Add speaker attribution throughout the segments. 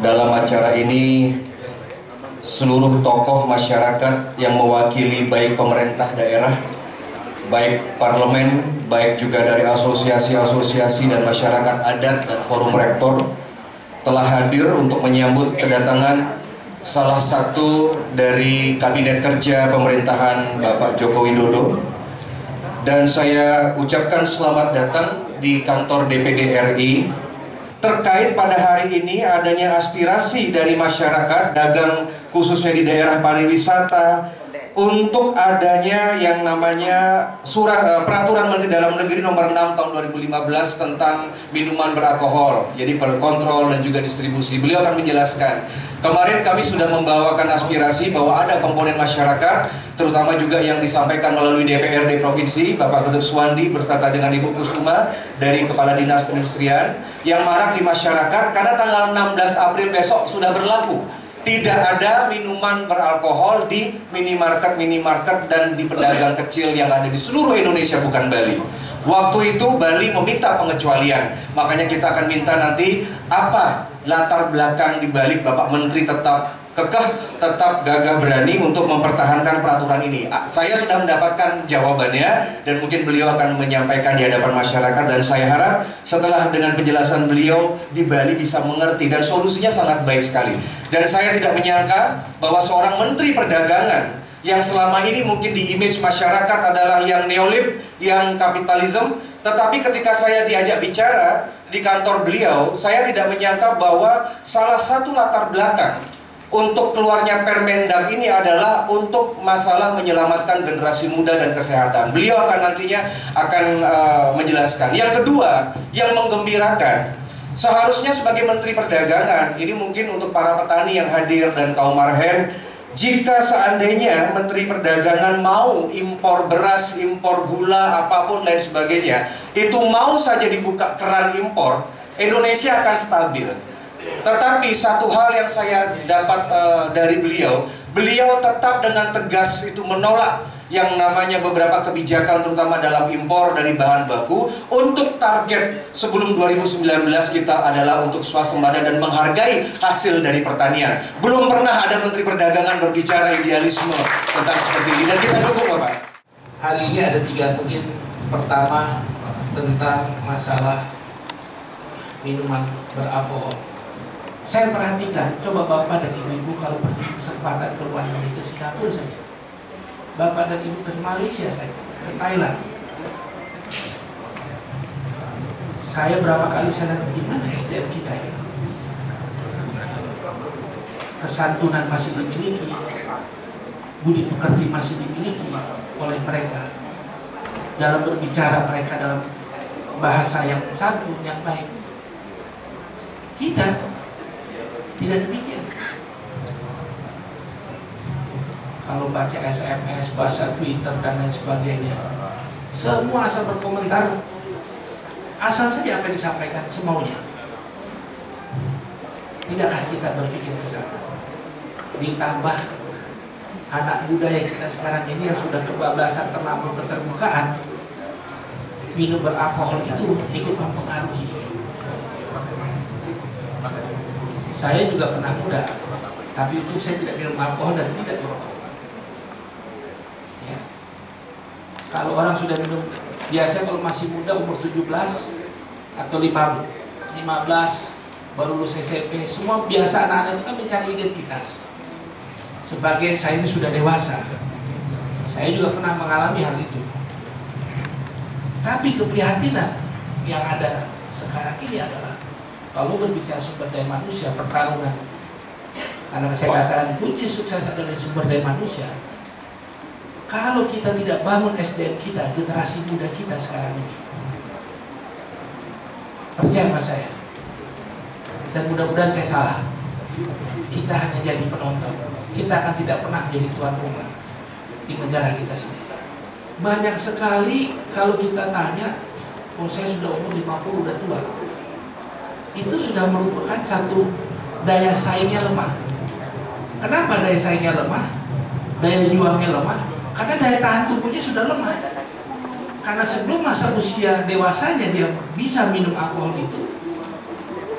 Speaker 1: dalam acara ini seluruh tokoh masyarakat yang mewakili baik pemerintah daerah, baik parlemen, baik juga dari asosiasi-asosiasi dan masyarakat adat dan forum rektor telah hadir untuk menyambut kedatangan salah satu dari kabinet kerja pemerintahan Bapak Joko Widodo. Dan saya ucapkan selamat datang di kantor DPD RI terkait pada hari ini adanya aspirasi dari masyarakat dagang khususnya di daerah pariwisata untuk adanya yang namanya peraturan Menteri Dalam Negeri nomor 6 tahun 2015 tentang minuman beralkohol, jadi kontrol dan juga distribusi. Beliau akan menjelaskan. Kemarin kami sudah membawakan aspirasi bahwa ada komponen masyarakat, terutama juga yang disampaikan melalui DPRD Provinsi, Bapak Ketut Suwandi berserta dengan Ibu Kusuma dari Kepala Dinas Perindustrian, yang marak di masyarakat karena tanggal 16 April besok sudah berlaku. Tidak ada minuman beralkohol di minimarket dan di pedagang kecil yang ada di seluruh Indonesia, bukan Bali. Waktu itu Bali meminta pengecualian, makanya kita akan minta nanti apa latar belakang di balik Bapak Menteri tetap kekeh, tetap gagah berani untuk mempertahankan peraturan ini. Saya sudah mendapatkan jawabannya dan mungkin beliau akan menyampaikan di hadapan masyarakat, dan saya harap setelah dengan penjelasan beliau di Bali bisa mengerti dan solusinya sangat baik sekali. Dan saya tidak menyangka bahwa seorang Menteri Perdagangan yang selama ini mungkin di image masyarakat adalah yang neolib, yang kapitalisme, tetapi ketika saya diajak bicara di kantor beliau, saya tidak menyangka bahwa salah satu latar belakang untuk keluarnya Permendag ini adalah untuk masalah menyelamatkan generasi muda dan kesehatan. Beliau akan nantinya menjelaskan. Yang kedua, yang menggembirakan, seharusnya sebagai Menteri Perdagangan, ini mungkin untuk para petani yang hadir dan kaum marhen, jika seandainya Menteri Perdagangan mau impor beras, impor gula, apapun lain sebagainya, itu mau saja dibuka keran impor, Indonesia akan stabil. Tetapi satu hal yang saya dapat dari beliau tetap dengan tegas itu menolak yang namanya beberapa kebijakan terutama dalam impor dari bahan baku. Untuk target sebelum 2019 kita adalah untuk swasembada dan menghargai hasil dari pertanian. Belum pernah ada Menteri Perdagangan berbicara idealisme tentang seperti ini, dan kita dukung Bapak.
Speaker 2: Hari ini ada tiga mungkin. Pertama tentang masalah minuman beralkohol. Saya perhatikan, coba Bapak dan Ibu kalau pergi kesempatan ke luar negeri, ke Singapura saja, Bapak dan Ibu ke Malaysia saja, ke Thailand. Saya berapa kali saya lihat gimana SDM kita ya, kesantunan masih dimiliki, budi pekerti masih dimiliki oleh mereka, dalam berbicara mereka dalam bahasa yang santun, yang baik. Kita tidak demikian. Kalau baca SMS, baca Twitter dan lain sebagainya, semua asal berkomentar, asal saja apa yang disampaikan semaunya. Tidakkah kita berpikir ke sana? Ditambah anak muda yang kita sekarang ini yang sudah kebablasan terlampau keterbukaan, minum beralkohol itu ikut mempengaruhi. Saya juga pernah muda, tapi untuk saya tidak minum alkohol dan tidak merokok. Ya. Kalau orang sudah minum, biasanya kalau masih muda umur 17 atau 15 baru lulus SMP, semua biasa anak-anak itu kan mencari identitas. Sebagai saya ini sudah dewasa, saya juga pernah mengalami hal itu. Tapi keprihatinan yang ada sekarang ini adalah, kalau berbicara sumber daya manusia, pertarungan, karena saya katakan kunci sukses adalah sumber daya manusia. Kalau kita tidak bangun SDM kita, generasi muda kita sekarang ini, percaya sama saya, dan mudah-mudahan saya salah, kita hanya jadi penonton. Kita akan tidak pernah menjadi tuan rumah di negara kita sendiri. Banyak sekali kalau kita tanya, oh saya sudah umur 50 udah tua, itu sudah merupakan satu daya saingnya lemah. Kenapa daya saingnya lemah? Daya juangnya lemah? Karena daya tahan tubuhnya sudah lemah. Karena sebelum masa usia dewasanya dia bisa minum alkohol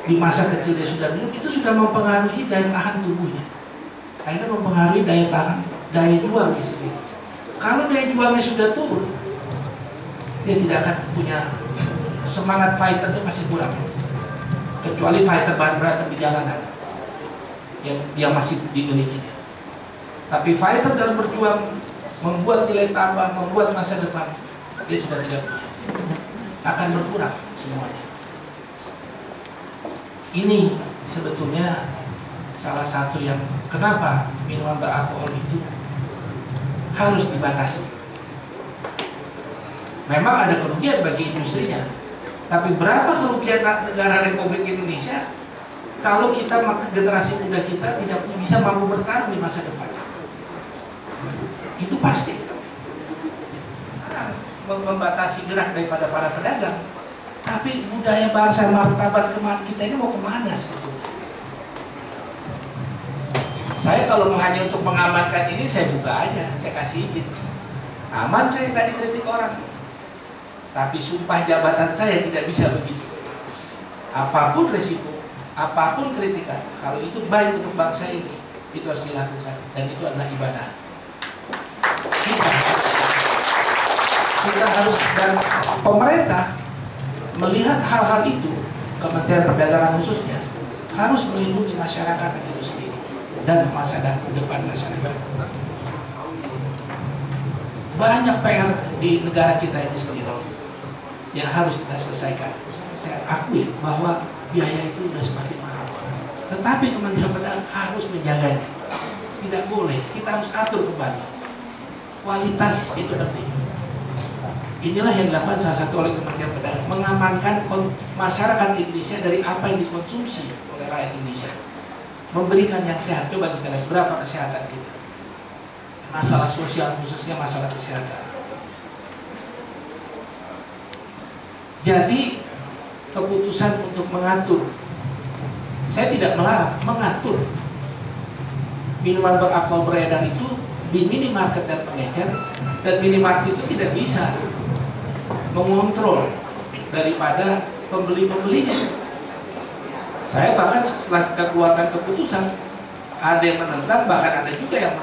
Speaker 2: di masa kecil dia sudah minum, itu sudah mempengaruhi daya tahan tubuhnya. Akhirnya mempengaruhi daya juangnya sendiri. Kalau daya juangnya sudah turun, dia tidak akan punya semangat fighternya, masih kurang. Kecuali fighter berat di jalanan yang masih dimilikinya. Tapi fighter dalam berjuang, membuat nilai tambah, membuat masa depan, dia sudah tidak punya. Akan berkurang semuanya. Ini sebetulnya salah satu yang kenapa minuman beralkohol itu harus dibatasi. Memang ada kerugian bagi industrinya, tapi berapa kerugian negara Republik Indonesia kalau kita, generasi muda kita tidak bisa mampu bertarung di masa depan? Itu pasti. Membatasi gerak daripada para pedagang, tapi budaya bangsa, martabat kemana kita ini mau kemana sebetulnya? Saya kalau hanya untuk mengamankan ini, saya buka aja, saya kasih izin, aman, saya nggak dikritik orang. Tapi sumpah jabatan saya tidak bisa begitu. Apapun resiko, apapun kritikan, kalau itu baik untuk bangsa ini, itu harus dilakukan, dan itu adalah ibadah. Kita harus, dan pemerintah melihat hal-hal itu, Kementerian Perdagangan khususnya harus melindungi masyarakat itu sendiri dan masa depan masyarakat. Banyak PR di negara kita ini sendiri yang harus kita selesaikan. Saya akui bahwa biaya itu sudah semakin mahal, tetapi Kementerian Perdagangan harus menjaganya. Tidak boleh, kita harus atur kembali. Kualitas itu penting. Inilah yang dilakukan salah satu oleh Kementerian Perdagangan, mengamankan masyarakat Indonesia dari apa yang dikonsumsi oleh rakyat Indonesia, memberikan yang sehat. Coba kita lihat berapa kesehatan kita, masalah sosial khususnya masalah kesehatan. Jadi keputusan untuk mengatur, saya tidak melarang, mengatur minuman beralkohol beredar itu di minimarket dan pengecer, dan minimarket itu tidak bisa mengontrol daripada pembeli-pembelinya. Saya bahkan setelah kita keluarkan keputusan, ada yang menentang, bahkan ada juga yang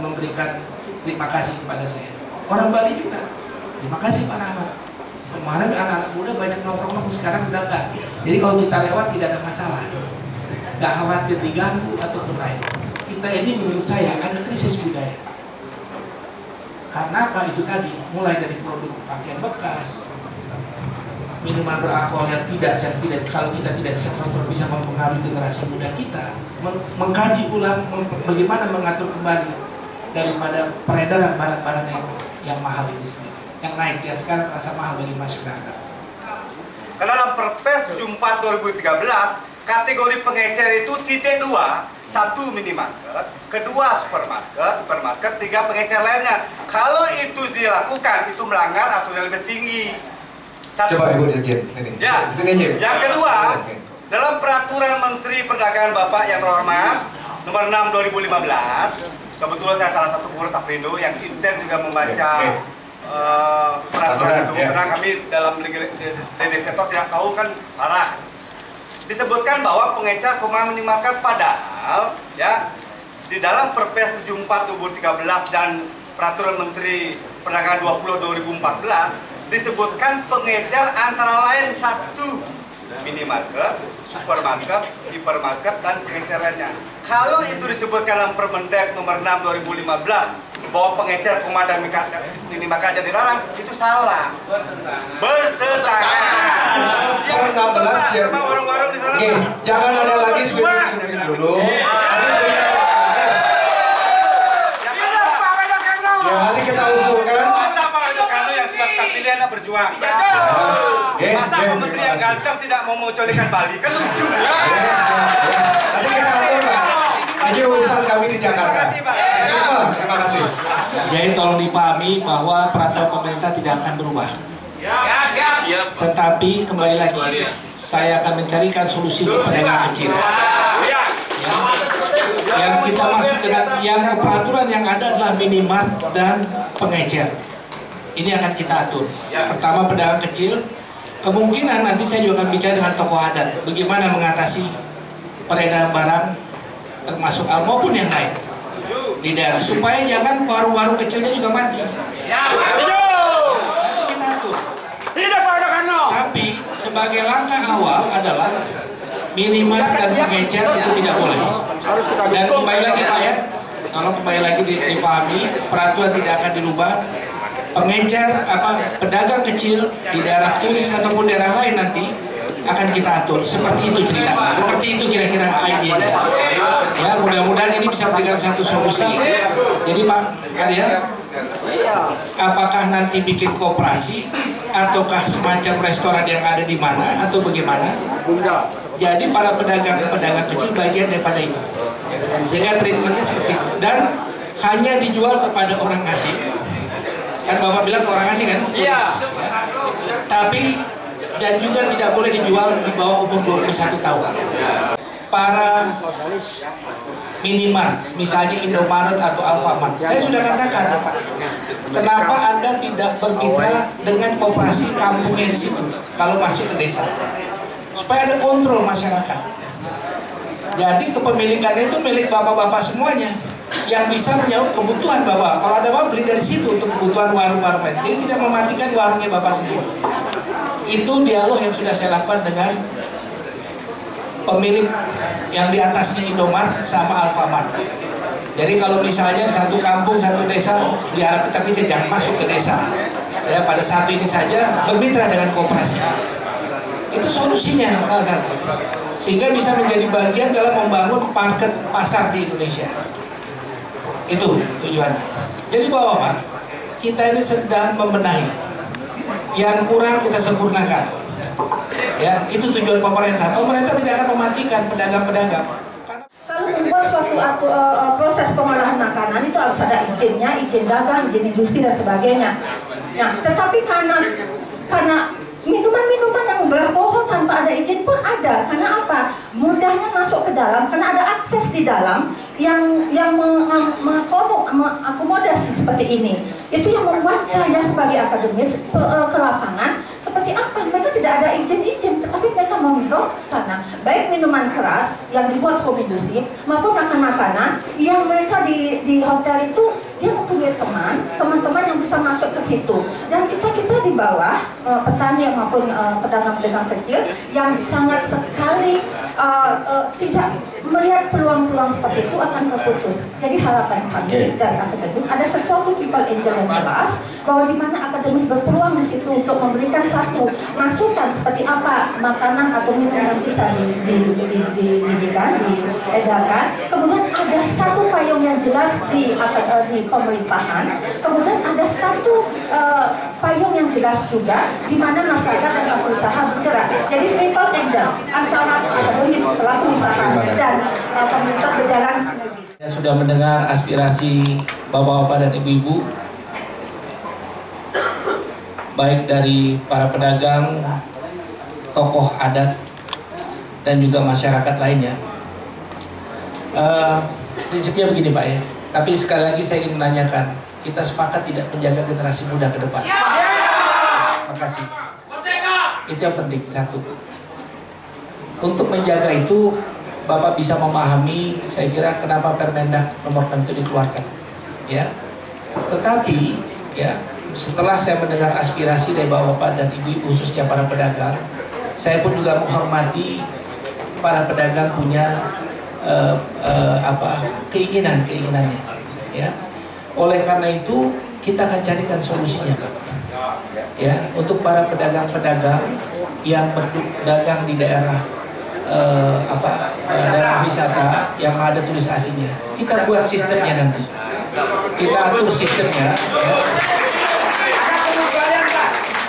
Speaker 2: memberikan terima kasih kepada saya. Orang Bali juga, terima kasih Pak Rahmat. Kemarin anak-anak muda banyak nongkrong-nongkrong, sekarang udah enggak. Jadi kalau kita lewat tidak ada masalah, nggak khawatir diganggu ataupun lain. Kita ini menurut saya ada krisis budaya. Karena apa? Itu tadi, mulai dari produk pakaian bekas, minuman beralkohol yang tidak, kalau kita tidak bisa kontrol, bisa mempengaruhi generasi muda kita. Mengkaji ulang bagaimana mengatur kembali daripada peredaran barang-barang yang mahal ini sendiri, yang naik ya sekarang terasa mahal bagi masyarakat.
Speaker 3: Karena dalam Perpres 74/2013, kategori pengecer itu titik 2, 1 minimarket, kedua supermarket, 3 pengecer lainnya. Kalau itu dilakukan, itu melanggar aturan lebih tinggi.
Speaker 1: Coba Ibu Dirjen sini.
Speaker 3: Ya.
Speaker 1: Sini.
Speaker 3: Yang kedua, dalam peraturan Menteri Perdagangan Bapak yang terhormat nomor 6/2015, kebetulan saya salah satu pengurus Aprindo yang intens juga membaca peraturan itu, karena kami dalam di sektor tidak tahu kan parah. Disebutkan bahwa pengecer minimarket, padahal ya di dalam Perpres 74/2013 dan Peraturan Menteri Perdagangan 20/2014 disebutkan pengecer antara lain 1 minimarket, supermarket, hipermarket, dan pengecer lainnya. Kalau itu disebutkan dalam Permendagri nomor 6/2015 bahwa pengecer dan minimarket jadi dilarang, itu salah. Bertentangan. Yang ditutup Pak sama warung-warung di sana.
Speaker 1: Oke, jangan ada lagi sweeping dulu. Ya, nanti kita usulkan.
Speaker 3: Masa Pak Edokano yang sudah tak pilihan berjuang. Masa Pak Menteri yang ganteng tidak mau mengecualikan Bali, kan lucu ya.
Speaker 1: Nanti kita atur. Ini urusan kami di Jakarta.
Speaker 3: Terima kasih Pak.
Speaker 1: Terima kasih.
Speaker 2: Jadi tolong dipahami bahwa peraturan pemerintah tidak akan berubah. Tetapi kembali lagi, saya akan mencarikan solusi untuk pedagang kecil. Yang kita masuk dengan yang peraturan yang ada adalah minimart dan pengecer. Ini akan kita atur. Pertama pedagang kecil, kemungkinan nanti saya juga akan bicara dengan tokoh adat bagaimana mengatasi peredaran barang termasuk maupun yang lain di daerah, supaya jangan warung-warung kecilnya juga mati. Nanti kita atur. Tapi sebagai langkah awal adalah minimal dan pengecer itu tidak boleh. Dan kembali lagi Pak ya, kalau kembali lagi dipahami, peraturan tidak akan dirubah. Pengecer pedagang kecil di daerah turis ataupun daerah lain nanti akan kita atur. Seperti itu cerita, seperti itu kira-kira idenya. Ya, mudah-mudahan ini bisa memberikan satu solusi. Jadi Pak Arya, apakah nanti bikin koperasi ataukah semacam restoran yang ada di mana atau bagaimana? Jadi para pedagang kecil bagian daripada itu, sehingga treatmentnya seperti itu, dan hanya dijual kepada orang asing. Kan Bapak bilang ke orang asing kan? Iya. Ya. Tapi dan juga tidak boleh dijual di bawah umur 21 tahun. Para minimart, misalnya Indomaret atau Alfamart, saya sudah katakan, kenapa Anda tidak bermitra dengan koperasi kampungnya di situ kalau masuk ke desa, supaya ada kontrol masyarakat. Jadi kepemilikannya itu milik bapak-bapak semuanya, yang bisa menjawab kebutuhan bapak. Kalau ada bapak beli dari situ untuk kebutuhan warung-warung lain. Jadi tidak mematikan warungnya bapak sendiri. Itu dialog yang sudah saya lakukan dengan pemilik yang di atasnya Indomaret sama Alfamart. Jadi kalau misalnya satu kampung, satu desa diharapkan, tapi saya jangan masuk ke desa. Saya pada saat ini saja bermitra dengan koperasi. Itu solusinya salah satu. Sehingga bisa menjadi bagian dalam membangun market pasar di Indonesia. Itu tujuannya. Jadi Bapak, kita ini sedang membenahi. Yang kurang kita sempurnakan. Ya, itu tujuan pemerintah. Pemerintah tidak akan mematikan pedagang-pedagang.
Speaker 4: Kalau membuat suatu proses pengolahan makanan itu harus ada izinnya, izin dagang, izin industri dan sebagainya. Nah, tetapi karena minuman-minuman yang beralkohol tanpa ada izin pun ada. Karena apa? Mudahnya masuk ke dalam, karena ada akses di dalam yang mengakomodasi seperti ini. Itu yang membuat saya sebagai akademis ke lapangan seperti apa? Mereka tidak ada izin-izin, tetapi mereka menghimbau ke sana. Baik minuman keras yang dibuat home industry maupun makan-makanan yang mereka di hotel itu dia mempunyai teman-teman yang bisa masuk ke situ. Dan kita di bawah petani maupun pedagang-pedagang kecil yang sangat sekali tidak melihat peluang-peluang seperti itu akan terputus. Jadi harapan kami dari akademis ada sesuatu triple angel yang jelas bahwa di mana akademis berpeluang di situ untuk memberikan satu masukan seperti apa makanan atau minuman yang bisa diedarkan. Kemudian ada satu payung yang jelas di pemerintahan. Kemudian ada satu payung yang jelas juga di mana masyarakat dan usaha bergerak. Jadi triple angel antara akademis, pelaku usaha dan pemerintah berjalan sinergis.
Speaker 2: Saya sudah mendengar aspirasi bapak-bapak dan ibu-ibu, baik dari para pedagang, tokoh adat, dan juga masyarakat lainnya. Prinsipnya begini Pak ya, tapi sekali lagi saya ingin menanyakan, kita sepakat tidak menjaga generasi muda ke depan. Terima kasih. Itu yang penting, satu. Untuk menjaga itu, Bapak bisa memahami, saya kira kenapa Permendag nomor 6 itu dikeluarkan, ya. Tetapi, ya, setelah saya mendengar aspirasi dari bapak-bapak dan ibu-ibu khususnya para pedagang, saya pun juga menghormati para pedagang punya keinginannya, ya. Oleh karena itu kita akan carikan solusinya, Pak. Ya, untuk para pedagang-pedagang yang berdagang di daerah daerah wisata yang ada turis asingnya, kita buat sistemnya nanti, kita atur sistemnya. Ya.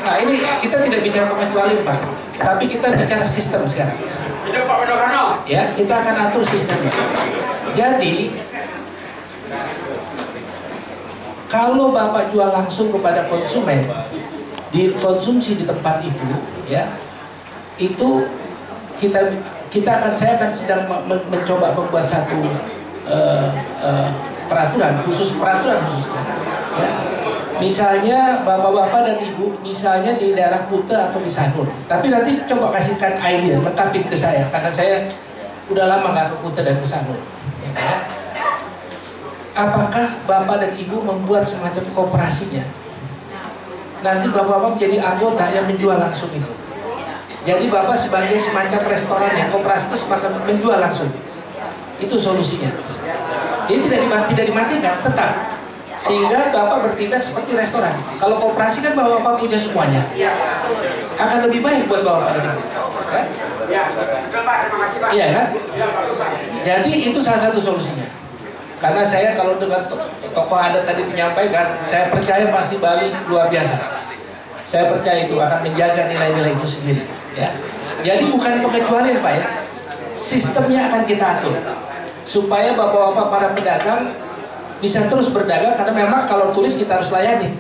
Speaker 2: Nah ini kita tidak bicara pengecualian Pak, tapi kita bicara sistem sekarang. Ya, kita akan atur sistemnya. Jadi kalau Bapak jual langsung kepada konsumen, dikonsumsi di tempat itu, ya, itu saya akan sedang mencoba membuat satu peraturan khususnya, ya, Misalnya bapak-bapak dan ibu, misalnya di daerah Kuta atau di Sanur. Tapi nanti coba kasihkan idea, lengkapin ke saya, karena saya udah lama nggak ke Kuta dan ke Sanur. Ya. Apakah bapak dan ibu membuat semacam kooperasinya? Nanti bapak-bapak menjadi anggota yang menjual langsung itu. Jadi bapak sebagai semacam restoran ya, kooperasi itu semacam menjual langsung. Itu solusinya. Jadi tidak dimatikan, tetap. Sehingga bapak bertindak seperti restoran. Kalau kooperasi kan bapak punya semuanya, akan lebih baik buat bapak dan ibu. Kan? Iya kan? Jadi itu salah satu solusinya. Karena saya kalau dengar tokoh adat tadi menyampaikan, saya percaya pasti Bali luar biasa. Saya percaya itu akan menjaga nilai-nilai itu sendiri. Ya. Jadi bukan pengecualian Pak ya, sistemnya akan kita atur supaya bapak-bapak para pedagang bisa terus berdagang, karena memang kalau tulis kita harus layani.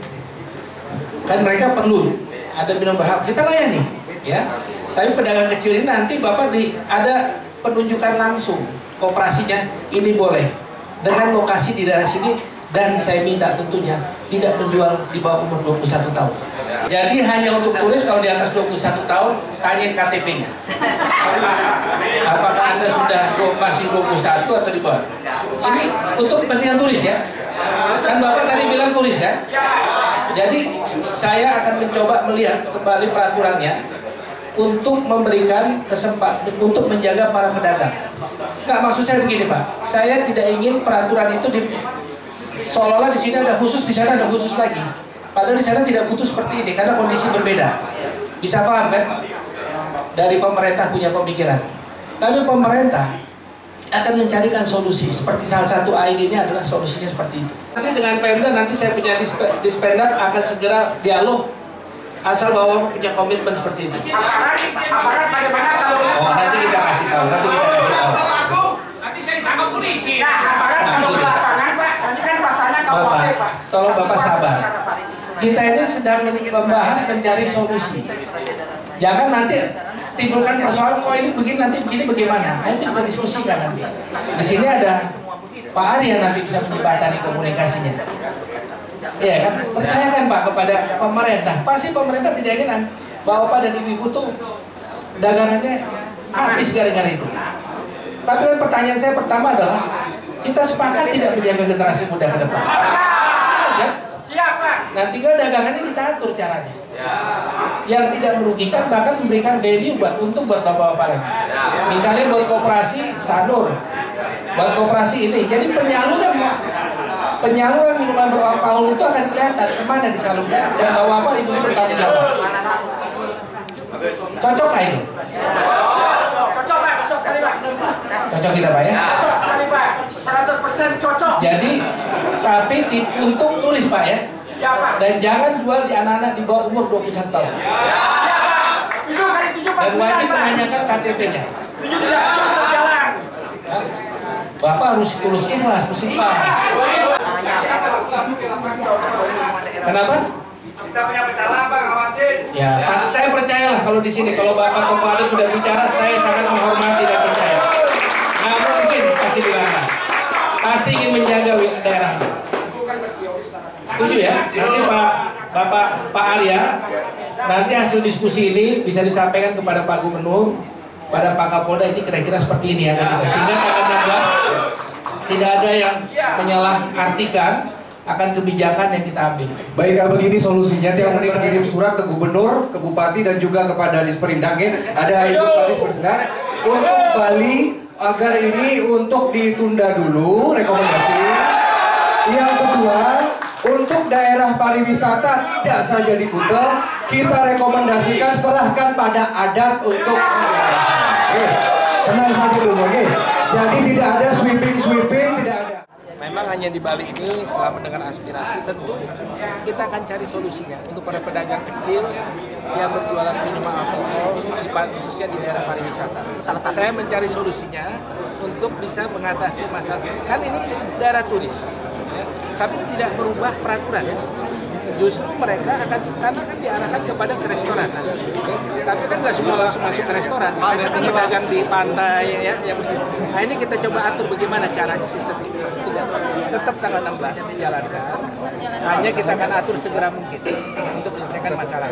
Speaker 2: Kan mereka perlu ada minum berhak, kita layani. Ya. Tapi pedagang kecil ini nanti bapak ada penunjukan langsung kooperasinya, ini boleh dengan lokasi di daerah sini, dan saya minta tentunya tidak menjual di bawah umur 21 tahun. Jadi hanya untuk tulis kalau di atas 21 tahun, tanyain KTP-nya. Apakah Anda sudah masih 21 atau di bawah? Ini untuk kepentingan tulis ya. Kan Bapak tadi bilang tulis kan? Jadi saya akan mencoba melihat kembali peraturannya untuk memberikan kesempatan untuk menjaga para pedagang. Nggak, maksud saya begini Pak, saya tidak ingin peraturan itu seolah-olah di sini ada khusus, di sana ada khusus lagi. Padahal di sana tidak butuh seperti ini karena kondisi berbeda. Bisa paham kan? Dari pemerintah punya pemikiran. Tapi pemerintah akan mencarikan solusi. Seperti salah satu ide-nya adalah solusinya seperti itu. Nanti dengan Pemda, nanti saya punya Dispendak akan segera dialog. Asal bahwa punya komitmen seperti itu. Oh, nanti kita kasih tahu. Nanti saya ditangkap polisi. Bapak, tolong Bapak sabar. Kita ini sedang membahas mencari solusi. Jangan nanti timbulkan persoalan, kok ini begini, nanti begini bagaimana? Nah, itu kita diskusikan nanti. Di sini ada Pak Ari yang nanti bisa menjembatani komunikasinya. Iya kan? Percayakan Pak kepada pemerintah. Pasti pemerintah tidak ingin bahwa Bapak dan Ibu tuh dagangannya habis gara-gara itu. Tapi pertanyaan saya pertama adalah, kita sepakat tidak menjaga generasi muda ke depan. Ya? Nah, tinggal dagangannya kita atur caranya. Yang tidak merugikan, bahkan memberikan value untuk bapak-bapak lagi. Misalnya buat koperasi Sanur, buat koperasi ini. Jadi penyaluran minuman beralkohol itu akan kelihatan kemana disalurkan dan bapak-bapak ibu bertanggung jawab. Cocok nggak itu? Cocok kita Pak ya?
Speaker 5: Cocok sekali Pak, 100% cocok.
Speaker 2: Jadi, tapi untuk tulis Pak ya? Ya Pak. Dan jangan jual di anak-anak di bawah umur 21 tahun.
Speaker 5: Ya Pak.
Speaker 2: Dan wajib menanyakan KTP-nya.
Speaker 5: Jalan.
Speaker 2: Bapak harus tulus ikhlas, mesti pas. Kenapa?
Speaker 3: Kita punya pecalang Pak, ngawasin.
Speaker 2: Ya, saya percayalah kalau di sini, kalau Bapak tokoh adat sudah bicara, saya sangat menghormati dan percaya. Nggak mungkin pasti dilarang. Pasti ingin menjaga daerah. Setuju ya? Nanti Pak Arya, nanti hasil diskusi ini bisa disampaikan kepada Pak Gubernur, pada Pak Kapolda, ini kira-kira seperti ini ya. Sehingga tanggal 16 tidak ada yang menyalahartikan akan kebijakan yang kita ambil.
Speaker 1: Baik, begini solusinya. Tiap menit kirim surat ke gubernur, ke bupati, dan juga kepada Disperindak. Ada Ibu Pak Disperindak untuk Bali agar ini untuk ditunda dulu rekomendasi. Yang kedua, untuk daerah pariwisata tidak saja di Kuta, kita rekomendasikan serahkan pada adat untuk tenang saja dulu, oke? Jadi tidak ada sweeping, tidak ada.
Speaker 2: Memang hanya di Bali ini setelah mendengar aspirasi, tentu kita akan cari solusinya untuk para pedagang kecil yang berjualan minuman alkohol, khususnya di daerah pariwisata. Saya mencari solusinya untuk bisa mengatasi masalah. Kan ini daerah turis, ya, tapi tidak merubah peraturan.
Speaker 6: justru mereka akan, karena kan diarahkan kepada ke restoran. Tapi kan nggak semua langsung masuk ke restoran. Mereka kan pedagang di pantai, ya mesti. Nah ini kita coba atur bagaimana caranya sistem itu. Tidak, tetap tanggal 16 dijalankan. Hanya kita akan atur segera mungkin untuk menyelesaikan masalah.